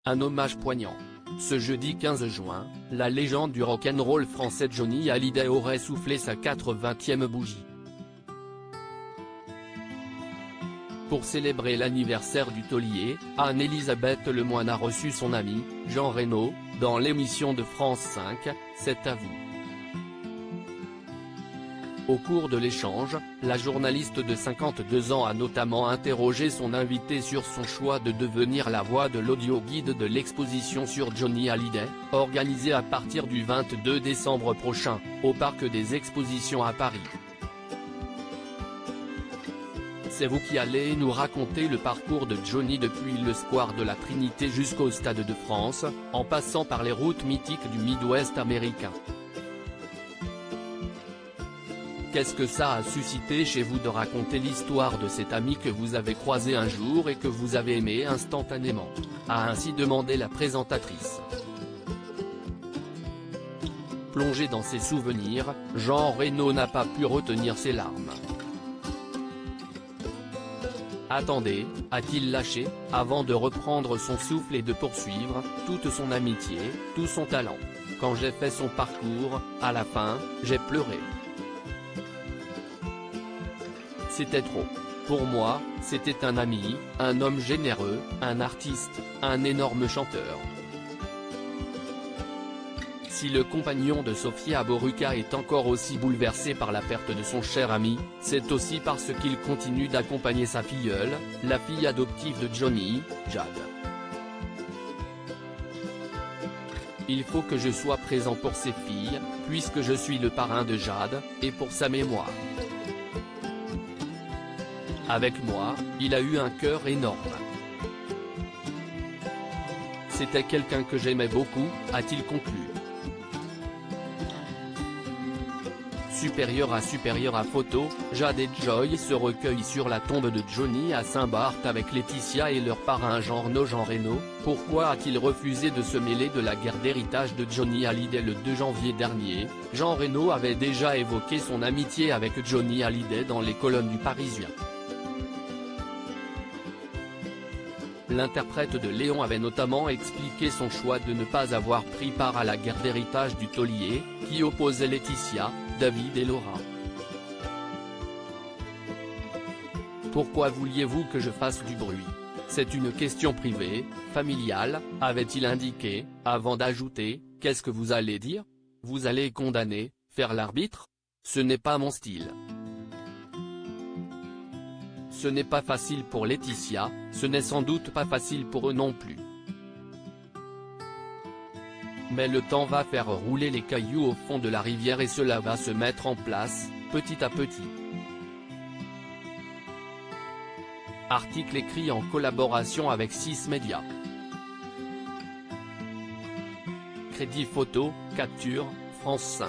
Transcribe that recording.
Un hommage poignant. Ce jeudi 15 juin, la légende du rock'n'roll français Johnny Hallyday aurait soufflé sa 80e bougie. Pour célébrer l'anniversaire du taulier, Anne-Elisabeth Lemoine a reçu son ami, Jean Reno, dans l'émission de France 5, C'est à vous. Au cours de l'échange, la journaliste de 52 ans a notamment interrogé son invité sur son choix de devenir la voix de l'audio-guide de l'exposition sur Johnny Hallyday, organisée à partir du 22 décembre prochain, au Parc des Expositions à Paris. C'est vous qui allez nous raconter le parcours de Johnny depuis le square de la Trinité jusqu'au Stade de France, en passant par les routes mythiques du Midwest américain. Qu'est-ce que ça a suscité chez vous de raconter l'histoire de cet ami que vous avez croisé un jour et que vous avez aimé instantanément, a ainsi demandé la présentatrice. Plongé dans ses souvenirs, Jean Reno n'a pas pu retenir ses larmes. Attendez, a-t-il lâché, avant de reprendre son souffle et de poursuivre, toute son amitié, tout son talent. Quand j'ai fait son parcours, à la fin, j'ai pleuré. C'était trop. Pour moi, c'était un ami, un homme généreux, un artiste, un énorme chanteur. Si le compagnon de Sofia Boruca est encore aussi bouleversé par la perte de son cher ami, c'est aussi parce qu'il continue d'accompagner sa filleule, la fille adoptive de Johnny, Jade. Il faut que je sois présent pour ses filles, puisque je suis le parrain de Jade, et pour sa mémoire. Avec moi, il a eu un cœur énorme. C'était quelqu'un que j'aimais beaucoup, a-t-il conclu. Supérieur à photo, Jade et Joy se recueillent sur la tombe de Johnny à Saint-Barth avec Laetitia et leur parrain Jean Reno. Pourquoi a-t-il refusé de se mêler de la guerre d'héritage de Johnny Hallyday? Le 2 janvier dernier, Jean Reno avait déjà évoqué son amitié avec Johnny Hallyday dans les colonnes du Parisien. L'interprète de Léon avait notamment expliqué son choix de ne pas avoir pris part à la guerre d'héritage du taulier, qui opposait Laetitia, David et Laura. Pourquoi vouliez-vous que je fasse du bruit? C'est une question privée, familiale, avait-il indiqué, avant d'ajouter, qu'est-ce que vous allez dire? Vous allez condamner, faire l'arbitre? Ce n'est pas mon style. Ce n'est pas facile pour Laetitia, ce n'est sans doute pas facile pour eux non plus. Mais le temps va faire rouler les cailloux au fond de la rivière et cela va se mettre en place, petit à petit. Article écrit en collaboration avec 6 médias. Crédit photo, capture, France 5.